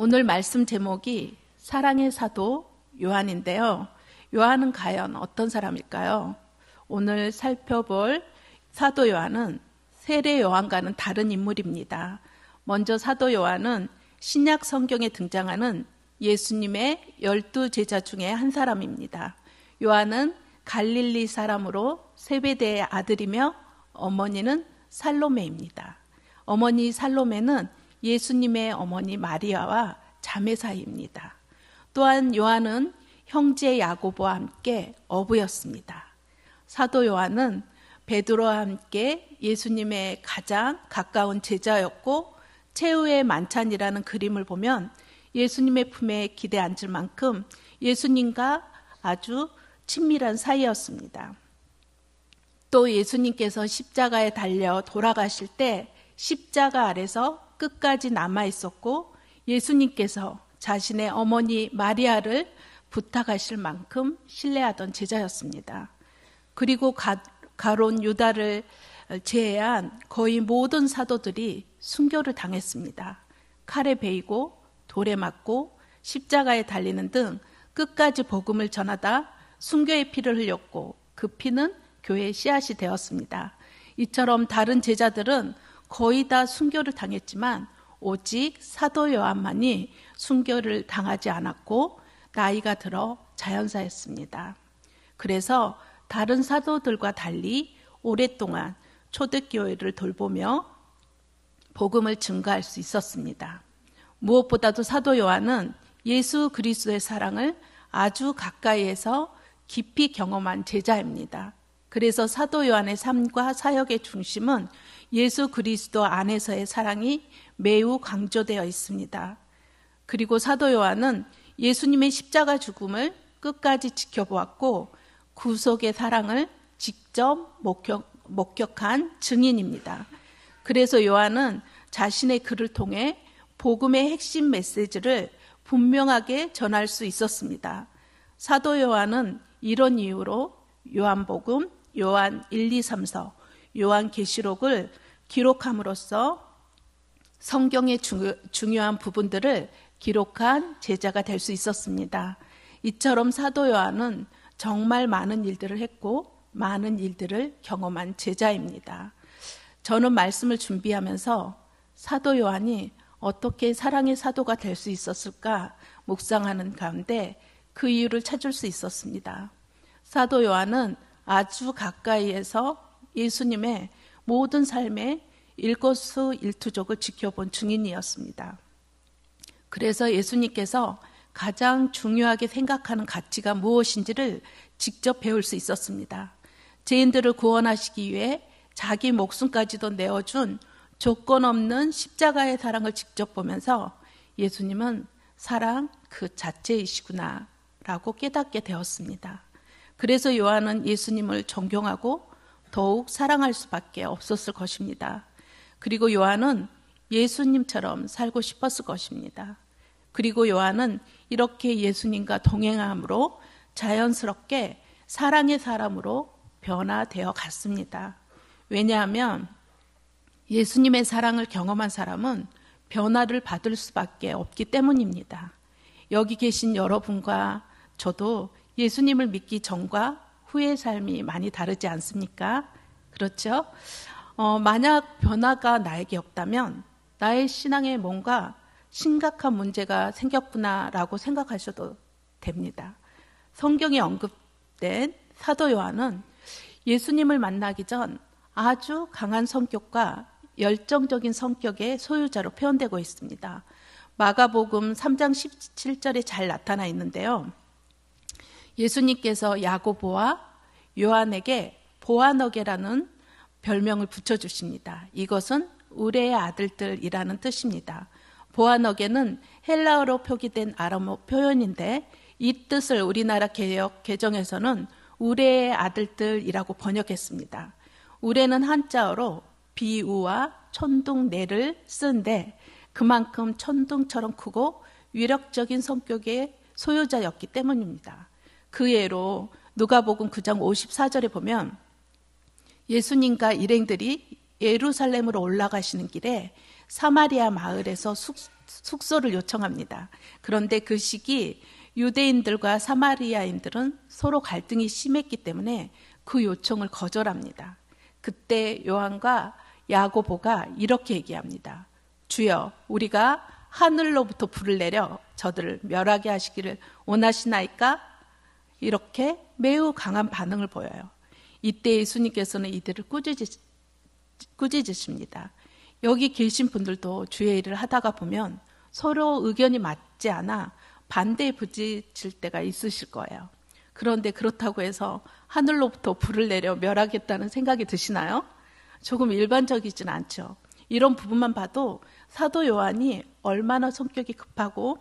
오늘 말씀 제목이 사랑의 사도 요한인데요. 요한은 과연 어떤 사람일까요? 오늘 살펴볼 사도 요한은 세례 요한과는 다른 인물입니다. 먼저 사도 요한은 신약 성경에 등장하는 예수님의 12제자 중에 한 사람입니다. 요한은 갈릴리 사람으로 세베대의 아들이며 어머니는 살로메입니다. 어머니 살로메는 예수님의 어머니 마리아와 자매 사이입니다. 또한 요한은 형제 야고보와 함께 어부였습니다. 사도 요한은 베드로와 함께 예수님의 가장 가까운 제자였고 최후의 만찬이라는 그림을 보면 예수님의 품에 기대 앉을 만큼 예수님과 아주 친밀한 사이였습니다. 또 예수님께서 십자가에 달려 돌아가실 때 십자가 아래서 끝까지 남아 있었고 예수님께서 자신의 어머니 마리아를 부탁하실 만큼 신뢰하던 제자였습니다. 그리고 가론 유다를 제외한 거의 모든 사도들이 순교를 당했습니다. 칼에 베이고 돌에 맞고 십자가에 달리는 등 끝까지 복음을 전하다 순교의 피를 흘렸고 그 피는 교회의 씨앗이 되었습니다. 이처럼 다른 제자들은 거의 다 순교를 당했지만 오직 사도 요한만이 순교를 당하지 않았고 나이가 들어 자연사였습니다. 그래서 다른 사도들과 달리 오랫동안 초대교회를 돌보며 복음을 증거할 수 있었습니다. 무엇보다도 사도 요한은 예수 그리스도의 사랑을 아주 가까이에서 깊이 경험한 제자입니다. 그래서 사도 요한의 삶과 사역의 중심은 예수 그리스도 안에서의 사랑이 매우 강조되어 있습니다. 그리고 사도 요한은 예수님의 십자가 죽음을 끝까지 지켜보았고 구속의 사랑을 직접 목격한 증인입니다. 그래서 요한은 자신의 글을 통해 복음의 핵심 메시지를 분명하게 전할 수 있었습니다. 사도 요한은 이런 이유로 요한복음, 요한 1, 2, 3서, 요한계시록을 기록함으로써 성경의 중요한 부분들을 기록한 제자가 될 수 있었습니다. 이처럼 사도 요한은 정말 많은 일들을 했고 많은 일들을 경험한 제자입니다. 저는 말씀을 준비하면서 사도 요한이 어떻게 사랑의 사도가 될 수 있었을까 묵상하는 가운데 그 이유를 찾을 수 있었습니다. 사도 요한은 아주 가까이에서 예수님의 모든 삶의 일거수일투족을 지켜본 증인이었습니다. 그래서 예수님께서 가장 중요하게 생각하는 가치가 무엇인지를 직접 배울 수 있었습니다. 죄인들을 구원하시기 위해 자기 목숨까지도 내어준 조건 없는 십자가의 사랑을 직접 보면서 예수님은 사랑 그 자체이시구나 라고 깨닫게 되었습니다. 그래서 요한은 예수님을 존경하고 더욱 사랑할 수밖에 없었을 것입니다. 그리고 요한은 예수님처럼 살고 싶었을 것입니다. 그리고 요한은 이렇게 예수님과 동행함으로 자연스럽게 사랑의 사람으로 변화되어 갔습니다. 왜냐하면 예수님의 사랑을 경험한 사람은 변화를 받을 수밖에 없기 때문입니다. 여기 계신 여러분과 저도 예수님을 믿기 전과 후의 삶이 많이 다르지 않습니까? 그렇죠? 만약 변화가 나에게 없다면 나의 신앙에 뭔가 심각한 문제가 생겼구나라고 생각하셔도 됩니다. 성경에 언급된 사도 요한은 예수님을 만나기 전 아주 강한 성격과 열정적인 성격의 소유자로 표현되고 있습니다. 마가복음 3장 17절에 잘 나타나 있는데요. 예수님께서 야고보와 요한에게 보아너게라는 별명을 붙여주십니다. 이것은 의뢰의 아들들이라는 뜻입니다. 보아너게는 헬라어로 표기된 아람어 표현인데 이 뜻을 우리나라 개역 개정에서는 의뢰의 아들들이라고 번역했습니다. 의뢰는 한자어로 비우와 천둥내를 쓴데 그만큼 천둥처럼 크고 위력적인 성격의 소유자였기 때문입니다. 그 예로 누가복음 9장 54절에 보면 예수님과 일행들이 예루살렘으로 올라가시는 길에 사마리아 마을에서 숙소를 요청합니다. 그런데 그 시기 유대인들과 사마리아인들은 서로 갈등이 심했기 때문에 그 요청을 거절합니다. 그때 요한과 야고보가 이렇게 얘기합니다. 주여, 우리가 하늘로부터 불을 내려 저들을 멸하게 하시기를 원하시나이까? 이렇게 매우 강한 반응을 보여요. 이때 예수님께서는 이들을 꾸짖으십니다. 여기 계신 분들도 주의 일을 하다가 보면 서로 의견이 맞지 않아 반대에 부딪힐 때가 있으실 거예요. 그런데 그렇다고 해서 하늘로부터 불을 내려 멸하겠다는 생각이 드시나요? 조금 일반적이진 않죠. 이런 부분만 봐도 사도 요한이 얼마나 성격이 급하고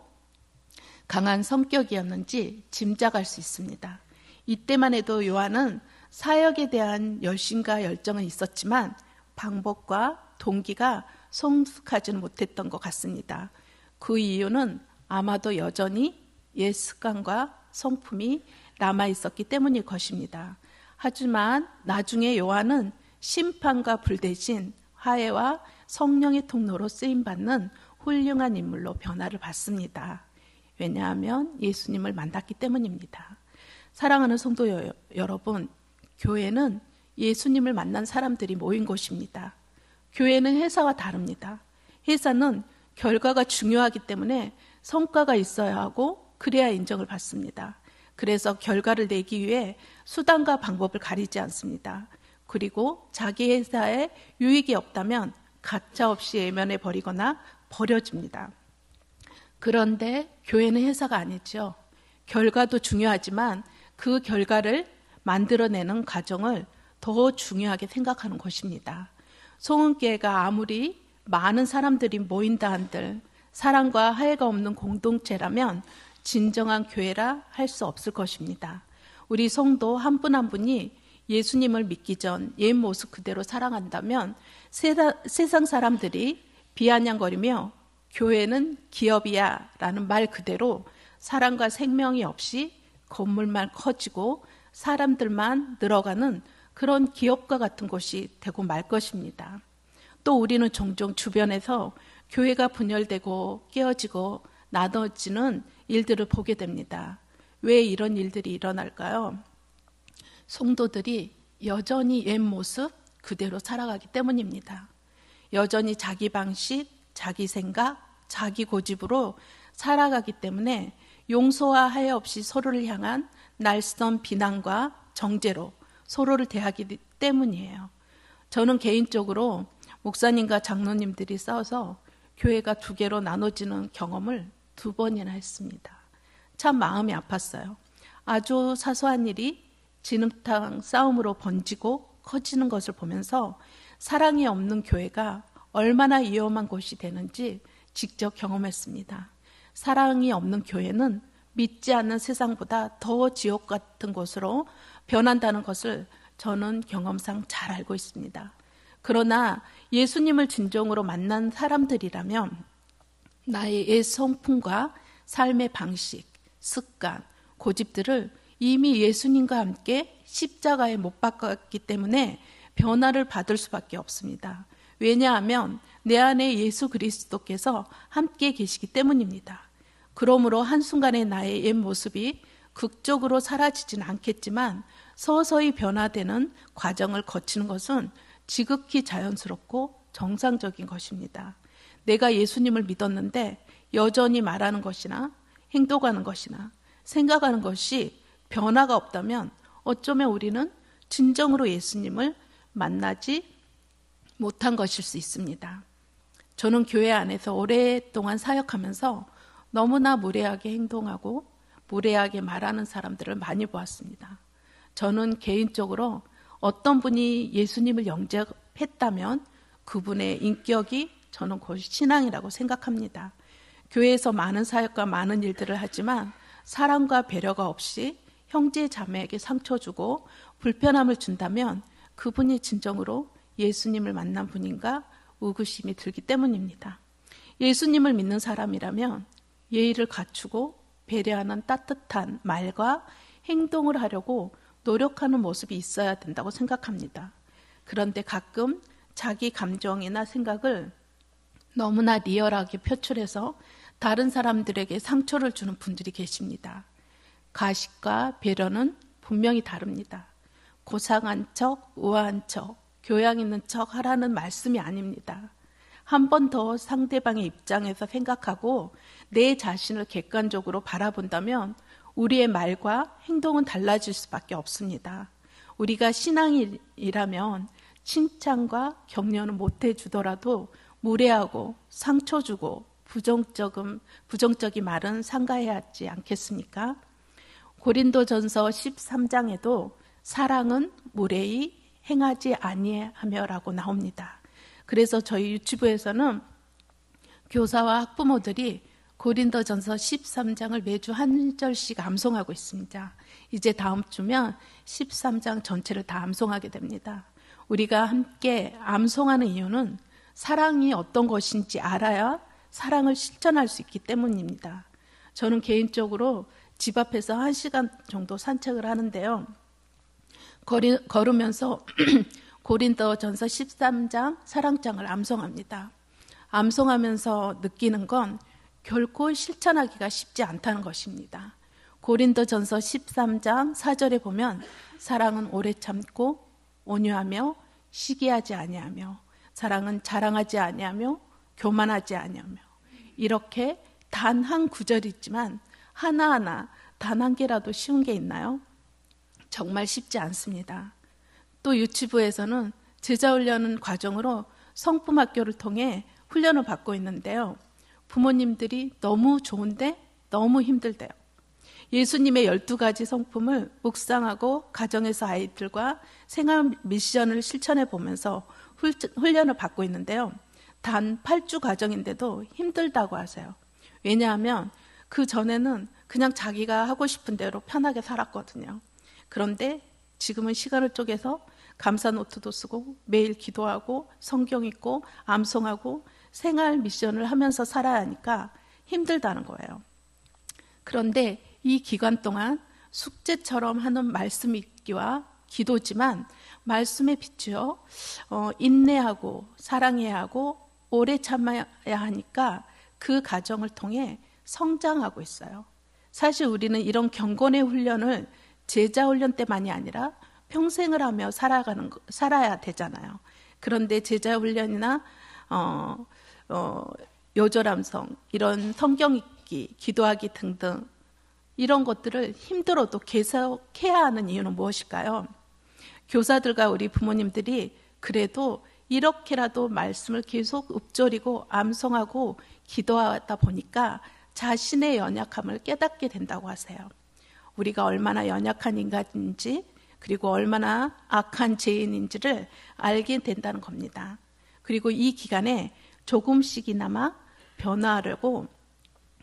강한 성격이었는지 짐작할 수 있습니다. 이때만 해도 요한은 사역에 대한 열심과 열정은 있었지만 방법과 동기가 성숙하지는 못했던 것 같습니다. 그 이유는 아마도 여전히 옛 습관과 성품이 남아있었기 때문일 것입니다. 하지만 나중에 요한은 심판과 불 대신 화해와 성령의 통로로 쓰임받는 훌륭한 인물로 변화를 받습니다. 왜냐하면 예수님을 만났기 때문입니다. 사랑하는 성도 여러분, 교회는 예수님을 만난 사람들이 모인 곳입니다. 교회는 회사와 다릅니다. 회사는 결과가 중요하기 때문에 성과가 있어야 하고 그래야 인정을 받습니다. 그래서 결과를 내기 위해 수단과 방법을 가리지 않습니다. 그리고 자기 회사에 유익이 없다면 가차없이 외면해 버리거나 버려집니다. 그런데 교회는 회사가 아니죠. 결과도 중요하지만 그 결과를 만들어내는 과정을 더 중요하게 생각하는 것입니다. 소은교회가 아무리 많은 사람들이 모인다 한들 사랑과 화해가 없는 공동체라면 진정한 교회라 할 수 없을 것입니다. 우리 성도 한 분 한 분이 예수님을 믿기 전 옛 모습 그대로 살아간다면 세상 사람들이 비아냥거리며 교회는 기업이야 라는 말 그대로 사랑과 생명이 없이 건물만 커지고 사람들만 늘어가는 그런 기업과 같은 곳이 되고 말 것입니다. 또 우리는 종종 주변에서 교회가 분열되고 깨어지고 나눠지는 일들을 보게 됩니다. 왜 이런 일들이 일어날까요? 성도들이 여전히 옛 모습 그대로 살아가기 때문입니다. 여전히 자기 방식, 자기 생각, 자기 고집으로 살아가기 때문에 용서와 하해 없이 서로를 향한 날선 비난과 정죄로 서로를 대하기 때문이에요. 저는 개인적으로 목사님과 장로님들이 싸워서 교회가 두 개로 나눠지는 경험을 2번이나 했습니다. 참 마음이 아팠어요. 아주 사소한 일이 진흙탕 싸움으로 번지고 커지는 것을 보면서 사랑이 없는 교회가 얼마나 위험한 곳이 되는지 직접 경험했습니다. 사랑이 없는 교회는 믿지 않는 세상보다 더 지옥 같은 곳으로 변한다는 것을 저는 경험상 잘 알고 있습니다. 그러나 예수님을 진정으로 만난 사람들이라면 나의 옛 성품과 삶의 방식, 습관, 고집들을 이미 예수님과 함께 십자가에 못 박았기 때문에 변화를 받을 수밖에 없습니다. 왜냐하면 내 안에 예수 그리스도께서 함께 계시기 때문입니다. 그러므로 한순간에 나의 옛 모습이 극적으로 사라지진 않겠지만 서서히 변화되는 과정을 거치는 것은 지극히 자연스럽고 정상적인 것입니다. 내가 예수님을 믿었는데 여전히 말하는 것이나 행동하는 것이나 생각하는 것이 변화가 없다면 어쩌면 우리는 진정으로 예수님을 만나지 못한 것일 수 있습니다. 저는 교회 안에서 오랫동안 사역하면서 너무나 무례하게 행동하고 무례하게 말하는 사람들을 많이 보았습니다. 저는 개인적으로 어떤 분이 예수님을 영접했다면 그분의 인격이 저는 곧 신앙이라고 생각합니다. 교회에서 많은 사역과 많은 일들을 하지만 사랑과 배려가 없이 형제 자매에게 상처 주고 불편함을 준다면 그분이 진정으로 예수님을 만난 분인가 의구심이 들기 때문입니다. 예수님을 믿는 사람이라면 예의를 갖추고 배려하는 따뜻한 말과 행동을 하려고 노력하는 모습이 있어야 된다고 생각합니다. 그런데 가끔 자기 감정이나 생각을 너무나 리얼하게 표출해서 다른 사람들에게 상처를 주는 분들이 계십니다. 가식과 배려는 분명히 다릅니다. 고상한 척, 우아한 척, 교양 있는 척 하라는 말씀이 아닙니다. 한 번 더 상대방의 입장에서 생각하고 내 자신을 객관적으로 바라본다면 우리의 말과 행동은 달라질 수밖에 없습니다. 우리가 신앙이라면 칭찬과 격려는 못해주더라도 무례하고 상처 주고 부정적인 말은 삼가해야 하지 않겠습니까? 고린도전서 13장에도 사랑은 무례히 행하지 아니하며라고 나옵니다. 그래서 저희 유치부에서는 교사와 학부모들이 고린도전서 13장을 매주 한 절씩 암송하고 있습니다. 이제 다음 주면 13장 전체를 다 암송하게 됩니다. 우리가 함께 암송하는 이유는 사랑이 어떤 것인지 알아야 사랑을 실천할 수 있기 때문입니다. 저는 개인적으로 집 앞에서 1시간 정도 산책을 하는데요. 걸으면서 고린도전서 13장 사랑장을 암송합니다. 암송하면서 느끼는 건 결코 실천하기가 쉽지 않다는 것입니다. 고린도전서 13장 4절에 보면 사랑은 오래 참고 온유하며 시기하지 아니하며 사랑은 자랑하지 아니하며 교만하지 아니하며 이렇게 단 한 구절이지만 하나하나 단 한 개라도 쉬운 게 있나요? 정말 쉽지 않습니다. 또 유치부에서는 제자훈련 과정으로 성품학교를 통해 훈련을 받고 있는데요. 부모님들이 너무 좋은데 너무 힘들대요. 예수님의 12가지 성품을 묵상하고 가정에서 아이들과 생활 미션을 실천해 보면서 훈련을 받고 있는데요. 단 8주 과정인데도 힘들다고 하세요. 왜냐하면 그 전에는 그냥 자기가 하고 싶은 대로 편하게 살았거든요. 그런데 지금은 시간을 쪼개서 감사 노트도 쓰고 매일 기도하고 성경 읽고 암송하고 생활 미션을 하면서 살아야 하니까 힘들다는 거예요. 그런데 이 기간 동안 숙제처럼 하는 말씀 읽기와 기도지만 말씀에 비추어 인내하고 사랑해야 하고 오래 참아야 하니까 그 과정을 통해 성장하고 있어요. 사실 우리는 이런 경건의 훈련을 제자 훈련 때만이 아니라 평생을 하며 살아야 되잖아요. 그런데 제자 훈련이나 요절함성, 이런 성경 읽기, 기도하기 등등 이런 것들을 힘들어도 계속해야 하는 이유는 무엇일까요? 교사들과 우리 부모님들이 그래도 이렇게라도 말씀을 계속 읊조리고 암송하고 기도하다 보니까 자신의 연약함을 깨닫게 된다고 하세요. 우리가 얼마나 연약한 인간인지 그리고 얼마나 악한 죄인인지를 알게 된다는 겁니다. 그리고 이 기간에 조금씩이나마 변화하려고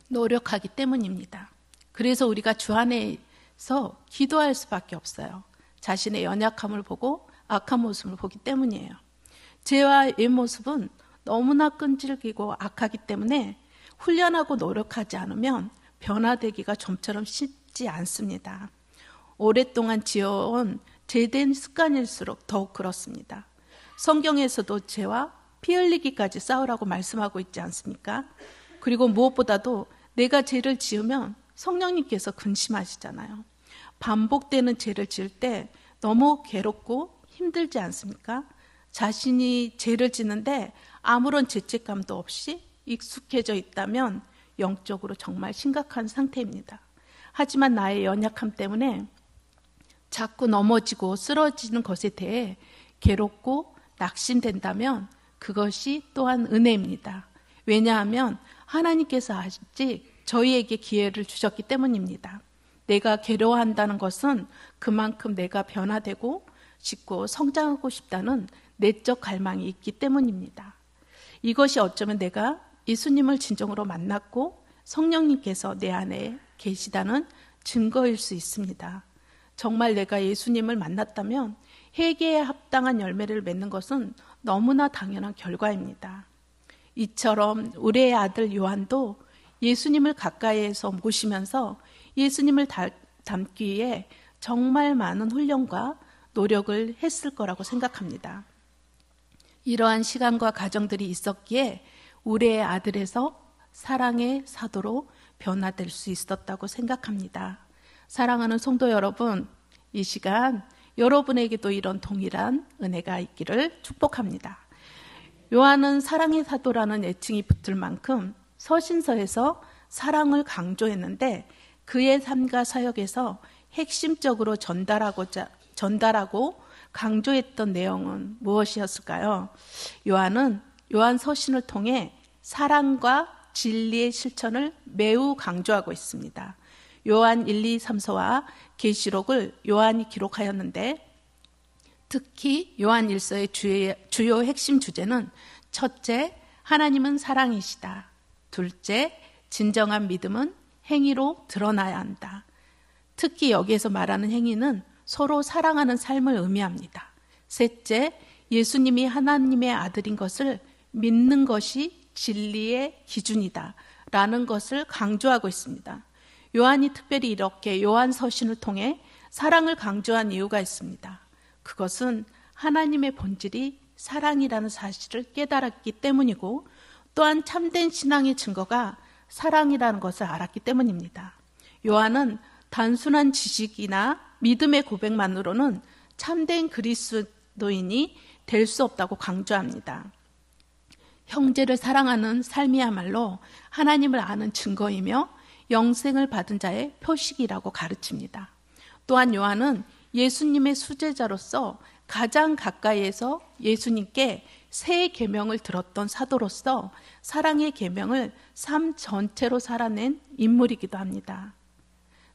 노력하기 때문입니다. 그래서 우리가 주 안에서 기도할 수밖에 없어요. 자신의 연약함을 보고 악한 모습을 보기 때문이에요. 죄와 옛 모습은 너무나 끈질기고 악하기 때문에 훈련하고 노력하지 않으면 변화되기가 좀처럼 쉽지 않습니다. 오랫동안 지어온 죄된 습관일수록 더욱 그렇습니다. 성경에서도 죄와 피 흘리기까지 싸우라고 말씀하고 있지 않습니까? 그리고 무엇보다도 내가 죄를 지으면 성령님께서 근심하시잖아요. 반복되는 죄를 지을 때 너무 괴롭고 힘들지 않습니까? 자신이 죄를 지는데 아무런 죄책감도 없이 익숙해져 있다면 영적으로 정말 심각한 상태입니다. 하지만 나의 연약함 때문에 자꾸 넘어지고 쓰러지는 것에 대해 괴롭고 낙심된다면 그것이 또한 은혜입니다. 왜냐하면 하나님께서 아직 저희에게 기회를 주셨기 때문입니다. 내가 괴로워한다는 것은 그만큼 내가 변화되고 싶고 성장하고 싶다는 내적 갈망이 있기 때문입니다. 이것이 어쩌면 내가 예수님을 진정으로 만났고 성령님께서 내 안에 계시다는 증거일 수 있습니다. 정말 내가 예수님을 만났다면 회개에 합당한 열매를 맺는 것은 너무나 당연한 결과입니다. 이처럼 우리의 아들 요한도 예수님을 가까이에서 모시면서 예수님을 닮기 위해 정말 많은 훈련과 노력을 했을 거라고 생각합니다. 이러한 시간과 과정들이 있었기에 우리의 아들에서 사랑의 사도로 변화될 수 있었다고 생각합니다. 사랑하는 성도 여러분, 이 시간 여러분에게도 이런 동일한 은혜가 있기를 축복합니다. 요한은 사랑의 사도라는 애칭이 붙을 만큼 서신서에서 사랑을 강조했는데 그의 삶과 사역에서 핵심적으로 전달하고 강조했던 내용은 무엇이었을까요? 요한은 요한 서신을 통해 사랑과 진리의 실천을 매우 강조하고 있습니다. 요한 1, 2, 3서와 계시록을 요한이 기록하였는데 특히 요한 1서의 주요 핵심 주제는 첫째, 하나님은 사랑이시다. 둘째, 진정한 믿음은 행위로 드러나야 한다. 특히 여기에서 말하는 행위는 서로 사랑하는 삶을 의미합니다. 셋째, 예수님이 하나님의 아들인 것을 믿는 것이 진리의 기준이다 라는 것을 강조하고 있습니다. 요한이 특별히 이렇게 요한 서신을 통해 사랑을 강조한 이유가 있습니다. 그것은 하나님의 본질이 사랑이라는 사실을 깨달았기 때문이고 또한 참된 신앙의 증거가 사랑이라는 것을 알았기 때문입니다. 요한은 단순한 지식이나 믿음의 고백만으로는 참된 그리스도인이 될 수 없다고 강조합니다. 형제를 사랑하는 삶이야말로 하나님을 아는 증거이며 영생을 받은 자의 표식이라고 가르칩니다. 또한 요한은 예수님의 수제자로서 가장 가까이에서 예수님께 새 계명을 들었던 사도로서 사랑의 계명을 삶 전체로 살아낸 인물이기도 합니다.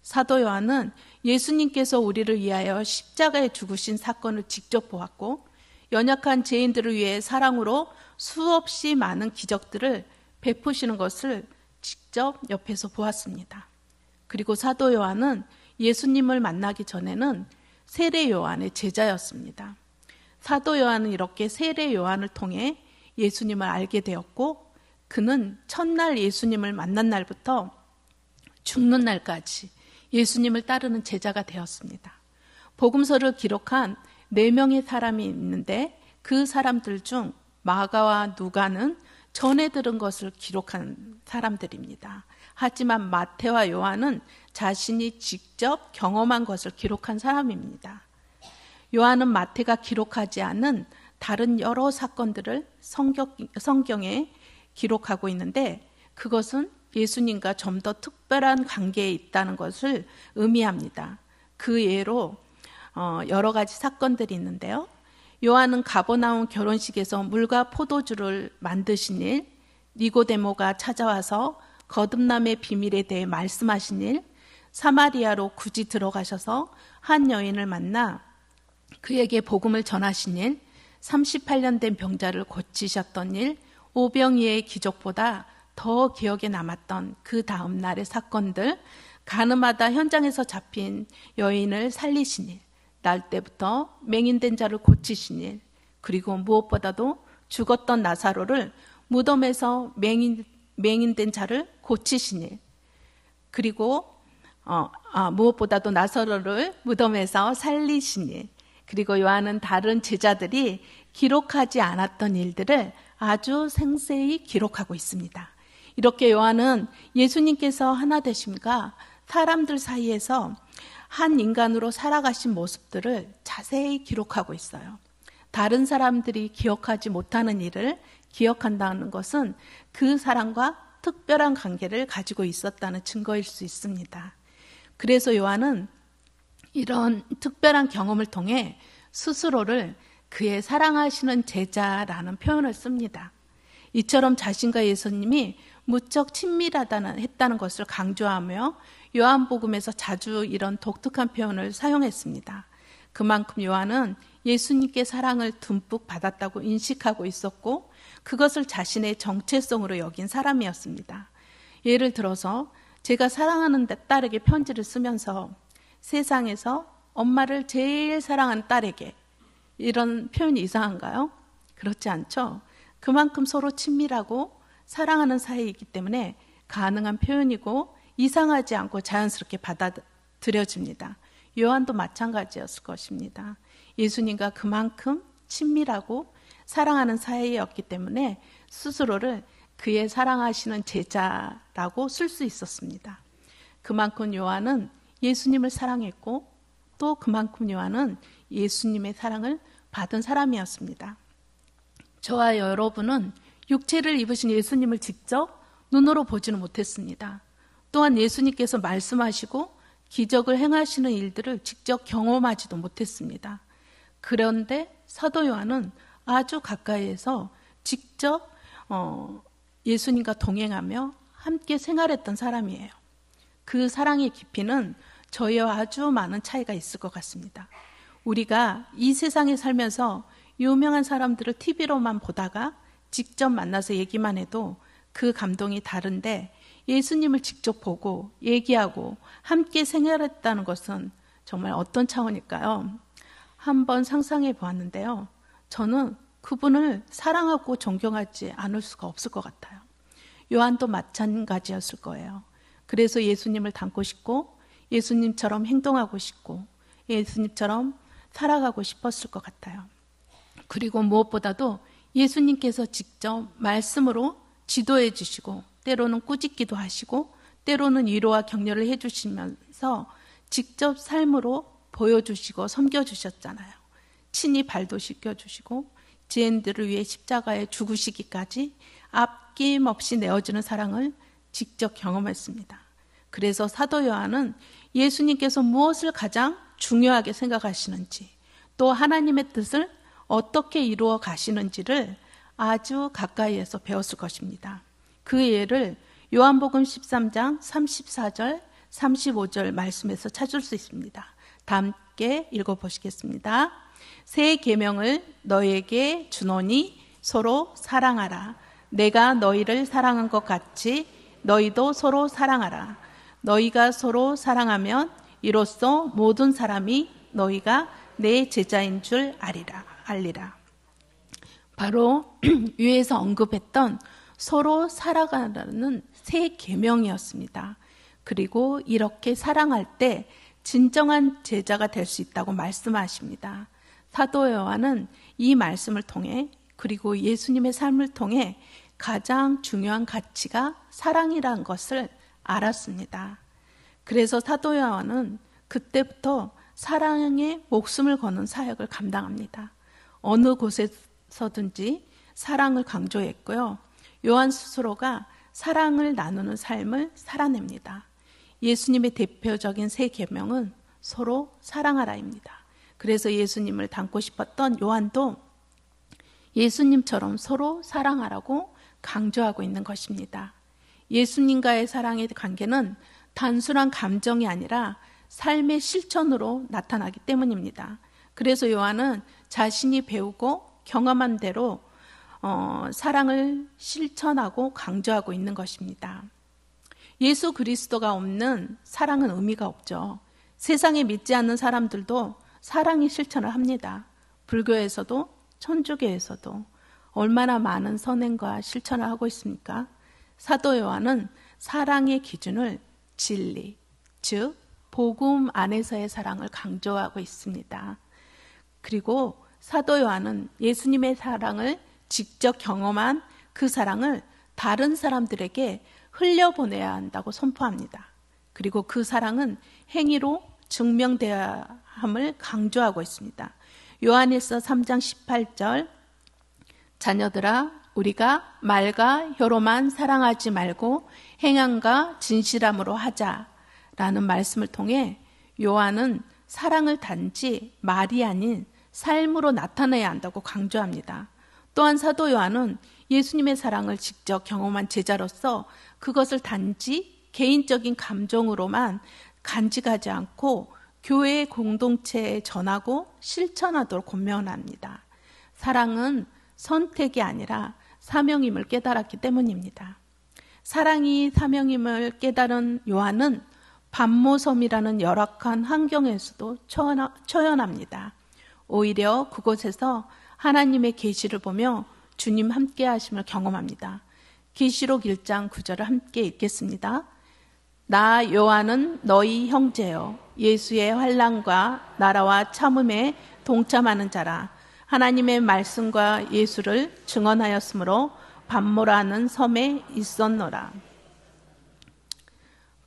사도 요한은 예수님께서 우리를 위하여 십자가에 죽으신 사건을 직접 보았고 연약한 죄인들을 위해 사랑으로 수없이 많은 기적들을 베푸시는 것을 직접 옆에서 보았습니다. 그리고 사도 요한은 예수님을 만나기 전에는 세례 요한의 제자였습니다. 사도 요한은 이렇게 세례 요한을 통해 예수님을 알게 되었고 그는 첫날 예수님을 만난 날부터 죽는 날까지 예수님을 따르는 제자가 되었습니다. 복음서를 기록한 4명의 사람이 있는데 그 사람들 중 마가와 누가는 전해 들은 것을 기록한 사람들입니다. 하지만 마태와 요한은 자신이 직접 경험한 것을 기록한 사람입니다. 요한은 마태가 기록하지 않은 다른 여러 사건들을 성경에 기록하고 있는데 그것은 예수님과 좀 더 특별한 관계에 있다는 것을 의미합니다. 그 예로 여러 가지 사건들이 있는데요. 요한은 가버나움 결혼식에서 물과 포도주를 만드신 일, 니고데모가 찾아와서 거듭남의 비밀에 대해 말씀하신 일, 사마리아로 굳이 들어가셔서 한 여인을 만나 그에게 복음을 전하신 일, 38년 된 병자를 고치셨던 일, 오병이의 기적보다 더 기억에 남았던 그 다음 날의 사건들, 가늠하다 현장에서 잡힌 여인을 살리신 일, 날 때부터 맹인된 자를 고치신 일, 그리고 무엇보다도 죽었던 나사로를 무덤에서 맹인된 자를 고치신 일, 그리고 무엇보다도 나사로를 무덤에서 살리신 일, 그리고 요한은 다른 제자들이 기록하지 않았던 일들을 아주 생생히 기록하고 있습니다. 이렇게 요한은 예수님께서 하나 되심과 사람들 사이에서 한 인간으로 살아가신 모습들을 자세히 기록하고 있어요. 다른 사람들이 기억하지 못하는 일을 기억한다는 것은 그 사람과 특별한 관계를 가지고 있었다는 증거일 수 있습니다. 그래서 요한은 이런 특별한 경험을 통해 스스로를 그의 사랑하시는 제자라는 표현을 씁니다. 이처럼 자신과 예수님이 무척 친밀하다는 것을 강조하며 요한복음에서 자주 이런 독특한 표현을 사용했습니다. 그만큼 요한은 예수님께 사랑을 듬뿍 받았다고 인식하고 있었고 그것을 자신의 정체성으로 여긴 사람이었습니다. 예를 들어서 제가 사랑하는 딸에게 편지를 쓰면서 세상에서 엄마를 제일 사랑하는 딸에게, 이런 표현이 이상한가요? 그렇지 않죠? 그만큼 서로 친밀하고 사랑하는 사이이기 때문에 가능한 표현이고 이상하지 않고 자연스럽게 받아들여집니다. 요한도 마찬가지였을 것입니다. 예수님과 그만큼 친밀하고 사랑하는 사이였기 때문에 스스로를 그의 사랑하시는 제자라고 쓸 수 있었습니다. 그만큼 요한은 예수님을 사랑했고 또 그만큼 요한은 예수님의 사랑을 받은 사람이었습니다. 저와 여러분은 육체를 입으신 예수님을 직접 눈으로 보지는 못했습니다. 또한 예수님께서 말씀하시고 기적을 행하시는 일들을 직접 경험하지도 못했습니다. 그런데 사도 요한은 아주 가까이에서 직접 예수님과 동행하며 함께 생활했던 사람이에요. 그 사랑의 깊이는 저희와 아주 많은 차이가 있을 것 같습니다. 우리가 이 세상에 살면서 유명한 사람들을 TV로만 보다가 직접 만나서 얘기만 해도 그 감동이 다른데 예수님을 직접 보고 얘기하고 함께 생활했다는 것은 정말 어떤 차원일까요? 한번 상상해 보았는데요. 저는 그분을 사랑하고 존경하지 않을 수가 없을 것 같아요. 요한도 마찬가지였을 거예요. 그래서 예수님을 닮고 싶고 예수님처럼 행동하고 싶고 예수님처럼 살아가고 싶었을 것 같아요. 그리고 무엇보다도 예수님께서 직접 말씀으로 지도해 주시고 때로는 꾸짖기도 하시고 때로는 위로와 격려를 해 주시면서 직접 삶으로 보여주시고 섬겨주셨잖아요. 친히 발도 씻겨주시고 죄인들을 위해 십자가에 죽으시기까지 아낌없이 내어주는 사랑을 직접 경험했습니다. 그래서 사도 요한은 예수님께서 무엇을 가장 중요하게 생각하시는지 또 하나님의 뜻을 어떻게 이루어 가시는지를 아주 가까이에서 배웠을 것입니다. 그 예를 요한복음 13장 34절 35절 말씀에서 찾을 수 있습니다. 다 함께 읽어보시겠습니다. 새 계명을 너희에게 주노니 서로 사랑하라. 내가 너희를 사랑한 것 같이 너희도 서로 사랑하라. 너희가 서로 사랑하면 이로써 모든 사람이 너희가 내 제자인 줄 알리라. 바로 위에서 언급했던 서로 사랑하라는 새 계명이었습니다. 그리고 이렇게 사랑할 때 진정한 제자가 될 수 있다고 말씀하십니다. 사도 요한은 이 말씀을 통해 그리고 예수님의 삶을 통해 가장 중요한 가치가 사랑이라는 것을 알았습니다. 그래서 사도 요한은 그때부터 사랑에 목숨을 거는 사역을 감당합니다. 어느 곳에서든지 사랑을 강조했고요. 요한 스스로가 사랑을 나누는 삶을 살아냅니다. 예수님의 대표적인 새 계명은 서로 사랑하라입니다. 그래서 예수님을 닮고 싶었던 요한도 예수님처럼 서로 사랑하라고 강조하고 있는 것입니다. 예수님과의 사랑의 관계는 단순한 감정이 아니라 삶의 실천으로 나타나기 때문입니다. 그래서 요한은 자신이 배우고 경험한 대로 사랑을 실천하고 강조하고 있는 것입니다. 예수 그리스도가 없는 사랑은 의미가 없죠. 세상에 믿지 않는 사람들도 사랑의 실천을 합니다. 불교에서도 천주교에서도 얼마나 많은 선행과 실천을 하고 있습니까? 사도 요한은 사랑의 기준을 진리, 즉 복음 안에서의 사랑을 강조하고 있습니다. 그리고 사도 요한은 예수님의 사랑을 직접 경험한 그 사랑을 다른 사람들에게 흘려보내야 한다고 선포합니다. 그리고 그 사랑은 행위로 증명되어야 함을 강조하고 있습니다. 요한일서 3장 18절 자녀들아 우리가 말과 혀로만 사랑하지 말고 행함과 진실함으로 하자라는 말씀을 통해 요한은 사랑을 단지 말이 아닌 삶으로 나타내야 한다고 강조합니다. 또한 사도 요한은 예수님의 사랑을 직접 경험한 제자로서 그것을 단지 개인적인 감정으로만 간직하지 않고 교회의 공동체에 전하고 실천하도록 권면합니다. 사랑은 선택이 아니라 사명임을 깨달았기 때문입니다. 사랑이 사명임을 깨달은 요한은 반모섬이라는 열악한 환경에서도 처연합니다. 오히려 그곳에서 하나님의 계시를 보며 주님 함께 하심을 경험합니다. 계시록 1장 9절을 함께 읽겠습니다. 나 요한은 너희 형제요 예수의 환난과 나라와 참음에 동참하는 자라. 하나님의 말씀과 예수를 증언하였으므로 반모라는 섬에 있었노라.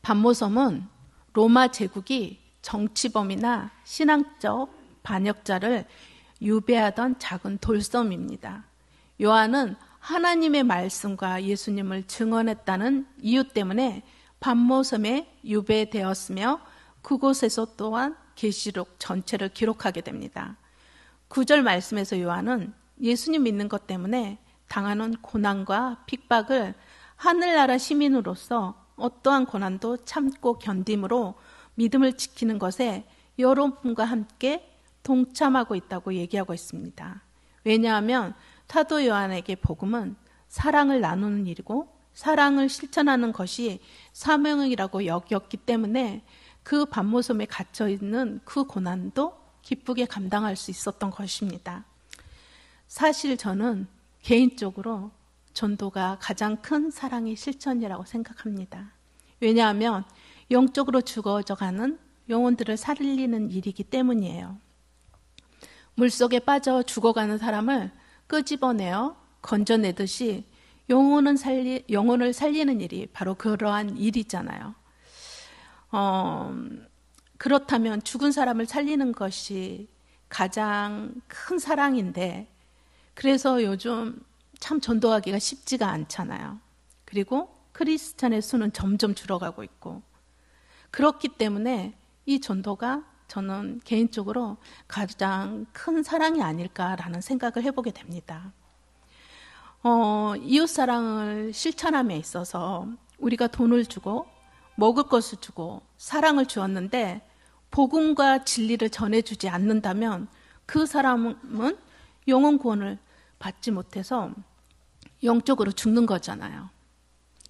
반모섬은 로마 제국이 정치범이나 신앙적 반역자를 유배하던 작은 돌섬입니다. 요한은 하나님의 말씀과 예수님을 증언했다는 이유 때문에 반모섬에 유배되었으며 그곳에서 또한 계시록 전체를 기록하게 됩니다. 9절 말씀에서 요한은 예수님 믿는 것 때문에 당하는 고난과 핍박을 하늘나라 시민으로서 어떠한 고난도 참고 견딤으로 믿음을 지키는 것에 여러분과 함께 동참하고 있다고 얘기하고 있습니다. 왜냐하면 사도 요한에게 복음은 사랑을 나누는 일이고 사랑을 실천하는 것이 사명이라고 여겼기 때문에 그 반모섬에 갇혀 있는 그 고난도 기쁘게 감당할 수 있었던 것입니다. 사실 저는 개인적으로 전도가 가장 큰 사랑의 실천이라고 생각합니다. 왜냐하면 영적으로 죽어져가는 영혼들을 살리는 일이기 때문이에요. 물속에 빠져 죽어가는 사람을 끄집어내어 건져내듯이 영혼을 살리는 일이 바로 그러한 일이잖아요. 그렇다면 죽은 사람을 살리는 것이 가장 큰 사랑인데, 그래서 요즘 참 전도하기가 쉽지가 않잖아요. 그리고 크리스찬의 수는 점점 줄어가고 있고, 그렇기 때문에 이 전도가 저는 개인적으로 가장 큰 사랑이 아닐까라는 생각을 해보게 됩니다. 이웃사랑을 실천함에 있어서 우리가 돈을 주고 먹을 것을 주고 사랑을 주었는데 복음과 진리를 전해주지 않는다면 그 사람은 영혼 구원을 받지 못해서 영적으로 죽는 거잖아요.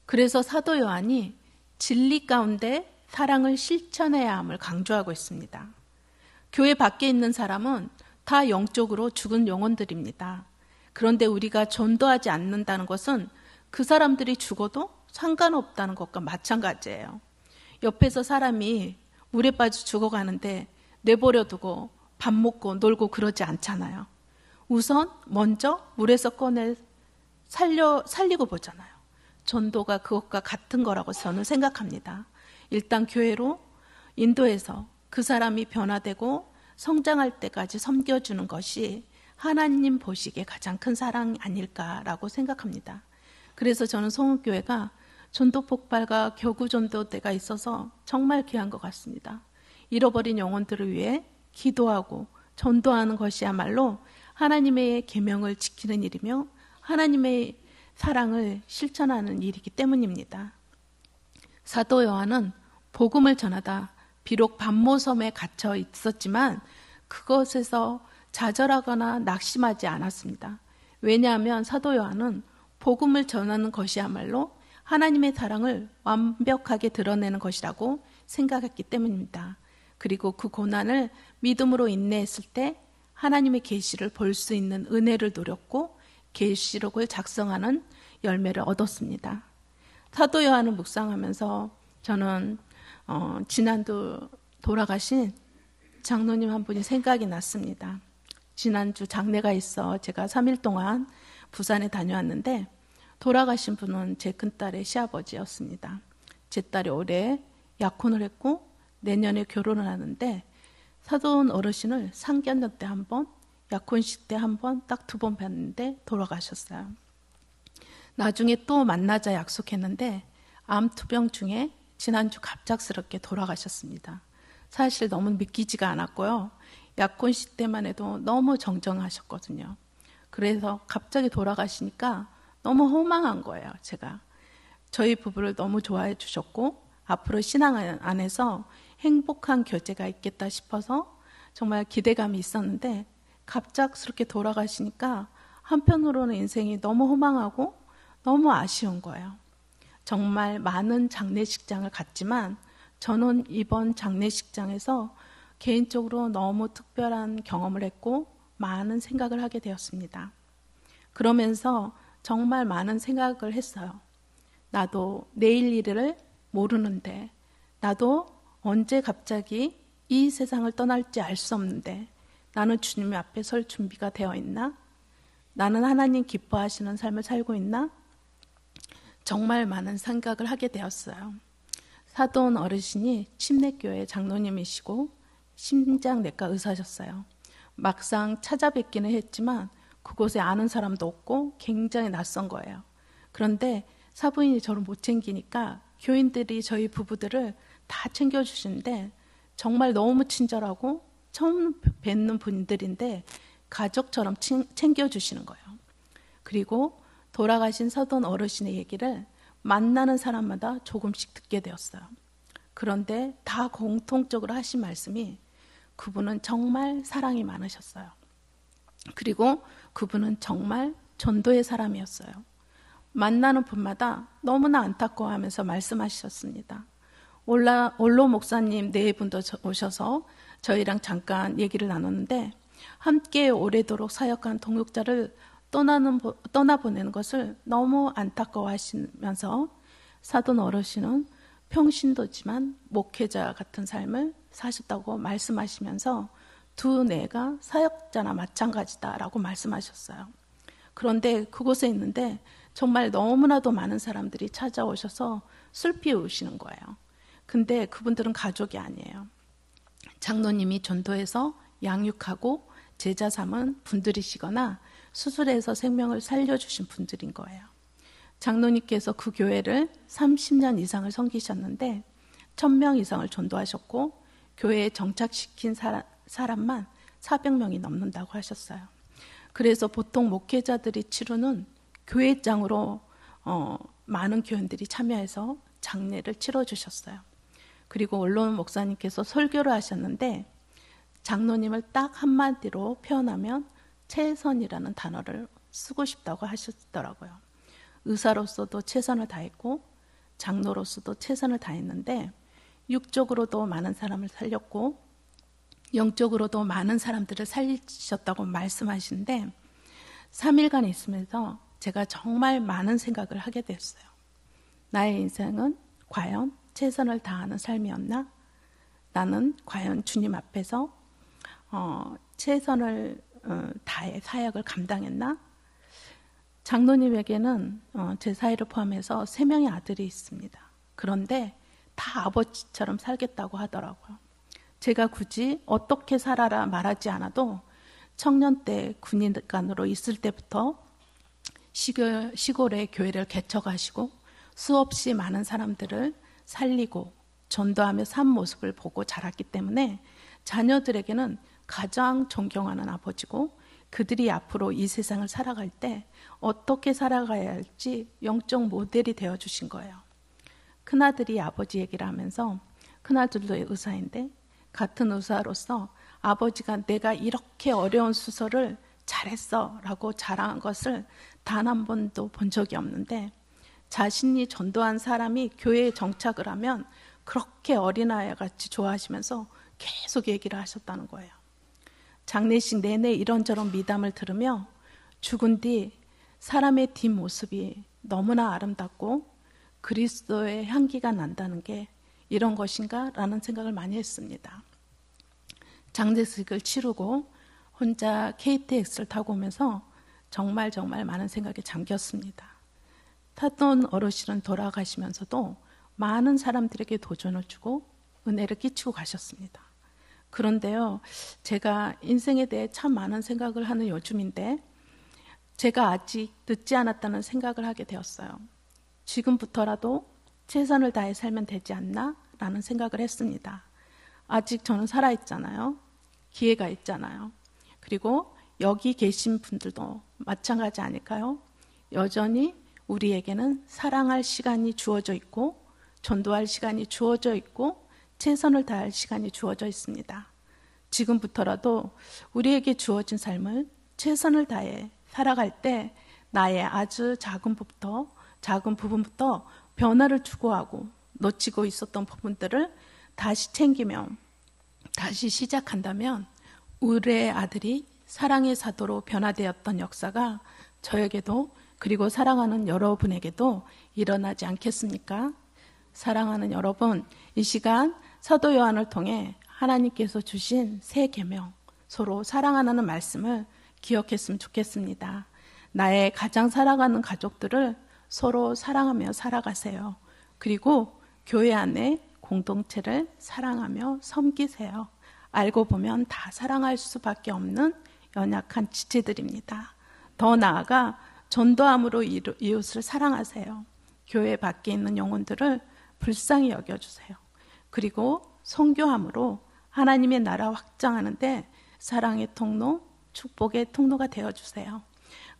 그래서 사도 요한이 진리 가운데 사랑을 실천해야 함을 강조하고 있습니다. 교회 밖에 있는 사람은 다 영적으로 죽은 영혼들입니다. 그런데 우리가 전도하지 않는다는 것은 그 사람들이 죽어도 상관없다는 것과 마찬가지예요. 옆에서 사람이 물에 빠져 죽어가는데 내버려두고 밥 먹고 놀고 그러지 않잖아요. 우선 먼저 물에서 꺼내 살리고 보잖아요. 전도가 그것과 같은 거라고 저는 생각합니다. 일단 교회로 인도해서 그 사람이 변화되고 성장할 때까지 섬겨주는 것이 하나님 보시기에 가장 큰 사랑 아닐까라고 생각합니다. 그래서 저는 성읍교회가 전도 폭발과 격우 전도대가 있어서 정말 귀한 것 같습니다. 잃어버린 영혼들을 위해 기도하고 전도하는 것이야말로 하나님의 계명을 지키는 일이며 하나님의 사랑을 실천하는 일이기 때문입니다. 사도 요한은 복음을 전하다 비록 반모섬에 갇혀 있었지만 그것에서 좌절하거나 낙심하지 않았습니다. 왜냐하면 사도 요한은 복음을 전하는 것이야말로 하나님의 사랑을 완벽하게 드러내는 것이라고 생각했기 때문입니다. 그리고 그 고난을 믿음으로 인내했을 때 하나님의 계시를 볼 수 있는 은혜를 누렸고 계시록을 작성하는 열매를 얻었습니다. 사도 요한을 묵상하면서 저는 지난주 돌아가신 장로님 한 분이 생각이 났습니다. 지난주 장례가 있어 제가 3일 동안 부산에 다녀왔는데 돌아가신 분은 제 큰딸의 시아버지였습니다. 제 딸이 올해 약혼을 했고 내년에 결혼을 하는데 사돈 어르신을 상견례 때 한 번, 약혼식 때 한 번, 딱 2번 뵀는데 돌아가셨어요. 나중에 또 만나자 약속했는데 암투병 중에 지난주 갑작스럽게 돌아가셨습니다. 사실 너무 믿기지가 않았고요. 약혼식 때만 해도 너무 정정하셨거든요. 그래서 갑자기 돌아가시니까 너무 허망한 거예요, 제가. 저희 부부를 너무 좋아해 주셨고 앞으로 신앙 안에서 행복한 교제가 있겠다 싶어서 정말 기대감이 있었는데 갑작스럽게 돌아가시니까 한편으로는 인생이 너무 허망하고 너무 아쉬운 거예요. 정말 많은 장례식장을 갔지만 저는 이번 장례식장에서 개인적으로 너무 특별한 경험을 했고 많은 생각을 하게 되었습니다. 그러면서 정말 많은 생각을 했어요. 나도 내일 일을 모르는데, 나도 언제 갑자기 이 세상을 떠날지 알 수 없는데 나는 주님 앞에 설 준비가 되어 있나? 나는 하나님 기뻐하시는 삶을 살고 있나? 정말 많은 생각을 하게 되었어요. 사돈 어르신이 침례교회 장로님이시고 심장내과 의사셨어요. 막상 찾아뵙기는 했지만 그곳에 아는 사람도 없고 굉장히 낯선 거예요. 그런데 사부인이 저를 못 챙기니까 교인들이 저희 부부들을 다 챙겨주시는데 정말 너무 친절하고 처음 뵙는 분들인데 가족처럼 챙겨주시는 거예요. 그리고 돌아가신 사돈 어르신의 얘기를 만나는 사람마다 조금씩 듣게 되었어요. 그런데 다 공통적으로 하신 말씀이 그분은 정말 사랑이 많으셨어요. 그리고 그분은 정말 전도의 사람이었어요. 만나는 분마다 너무나 안타까워하면서 말씀하셨습니다. 올로 목사님 네 분도 오셔서 저희랑 잠깐 얘기를 나눴는데 함께 오래도록 사역한 동역자를 떠나보내는 것을 너무 안타까워하시면서 사돈 어르신은 평신도지만 목회자 같은 삶을 사셨다고 말씀하시면서 두 내가 사역자나 마찬가지다라고 말씀하셨어요. 그런데 그곳에 있는데 정말 너무나도 많은 사람들이 찾아오셔서 슬피 우시는 거예요. 근데 그분들은 가족이 아니에요. 장로님이 전도해서 양육하고 제자 삼은 분들이시거나 수술해서 생명을 살려주신 분들인 거예요. 장로님께서 그 교회를 30년 이상을 섬기셨는데 1000명 이상을 전도하셨고 교회에 정착시킨 사람만 400명이 넘는다고 하셨어요. 그래서 보통 목회자들이 치르는 교회장으로 많은 교인들이 참여해서 장례를 치러주셨어요. 그리고 원로원 목사님께서 설교를 하셨는데 장로님을 딱 한마디로 표현하면 최선이라는 단어를 쓰고 싶다고 하셨더라고요. 의사로서도 최선을 다했고 장로로서도 최선을 다했는데 육적으로도 많은 사람을 살렸고 영적으로도 많은 사람들을 살리셨다고 말씀하시는데 3일간 있으면서 제가 정말 많은 생각을 하게 됐어요. 나의 인생은 과연 최선을 다하는 삶이었나? 나는 과연 주님 앞에서 최선을 다해 사역을 감당했나? 장로님에게는 제 사이를 포함해서 3명의 아들이 있습니다. 그런데 다 아버지처럼 살겠다고 하더라고요. 제가 굳이 어떻게 살아라 말하지 않아도 청년 때 군인관으로 있을 때부터 시골에 교회를 개척하시고 수없이 많은 사람들을 살리고 전도하며 산 모습을 보고 자랐기 때문에 자녀들에게는 가장 존경하는 아버지고 그들이 앞으로 이 세상을 살아갈 때 어떻게 살아가야 할지 영적 모델이 되어주신 거예요. 큰아들이 아버지 얘기를 하면서 큰아들도 의사인데 같은 의사로서 아버지가 내가 이렇게 어려운 수술을 잘했어 라고 자랑한 것을 단 한 번도 본 적이 없는데 자신이 전도한 사람이 교회에 정착을 하면 그렇게 어린아이같이 좋아하시면서 계속 얘기를 하셨다는 거예요. 장례식 내내 이런저런 미담을 들으며 죽은 뒤 사람의 뒷모습이 너무나 아름답고 그리스도의 향기가 난다는 게 이런 것인가? 라는 생각을 많이 했습니다. 장례식을 치르고 혼자 KTX를 타고 오면서 정말 많은 생각에 잠겼습니다. 사돈 어르신은 돌아가시면서도 많은 사람들에게 도전을 주고 은혜를 끼치고 가셨습니다. 그런데요, 제가 인생에 대해 참 많은 생각을 하는 요즘인데 제가 아직 늦지 않았다는 생각을 하게 되었어요. 지금부터라도 최선을 다해 살면 되지 않나? 라는 생각을 했습니다. 아직 저는 살아있잖아요. 기회가 있잖아요. 그리고 여기 계신 분들도 마찬가지 아닐까요? 여전히 우리에게는 사랑할 시간이 주어져 있고 전도할 시간이 주어져 있고 최선을 다할 시간이 주어져 있습니다. 지금부터라도 우리에게 주어진 삶을 최선을 다해 살아갈 때 나의 아주 작은 부분부터 변화를 추구하고 놓치고 있었던 부분들을 다시 챙기며 다시 시작한다면 우리의 아들이 사랑의 사도로 변화되었던 역사가 저에게도 그리고 사랑하는 여러분에게도 일어나지 않겠습니까? 사랑하는 여러분, 이 시간 사도 요한을 통해 하나님께서 주신 새 계명, 서로 사랑하는 말씀을 기억했으면 좋겠습니다. 나의 가장 사랑하는 가족들을 서로 사랑하며 살아가세요. 그리고 교회 안에 공동체를 사랑하며 섬기세요. 알고 보면 다 사랑할 수밖에 없는 연약한 지체들입니다. 더 나아가 전도함으로 이웃을 사랑하세요. 교회 밖에 있는 영혼들을 불쌍히 여겨주세요. 그리고 선교함으로 하나님의 나라 확장하는데 사랑의 통로, 축복의 통로가 되어주세요.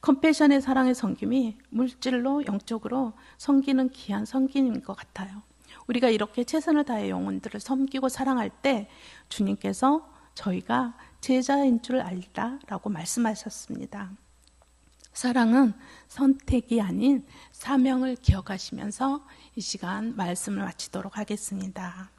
컴패션의 사랑의 섬김이 물질로 영적으로 섬기는 귀한 섬김인 것 같아요. 우리가 이렇게 최선을 다해 영혼들을 섬기고 사랑할 때 주님께서 저희가 제자인 줄 알리라 라고 말씀하셨습니다. 사랑은 선택이 아닌 사명을 기억하시면서 이 시간 말씀을 마치도록 하겠습니다.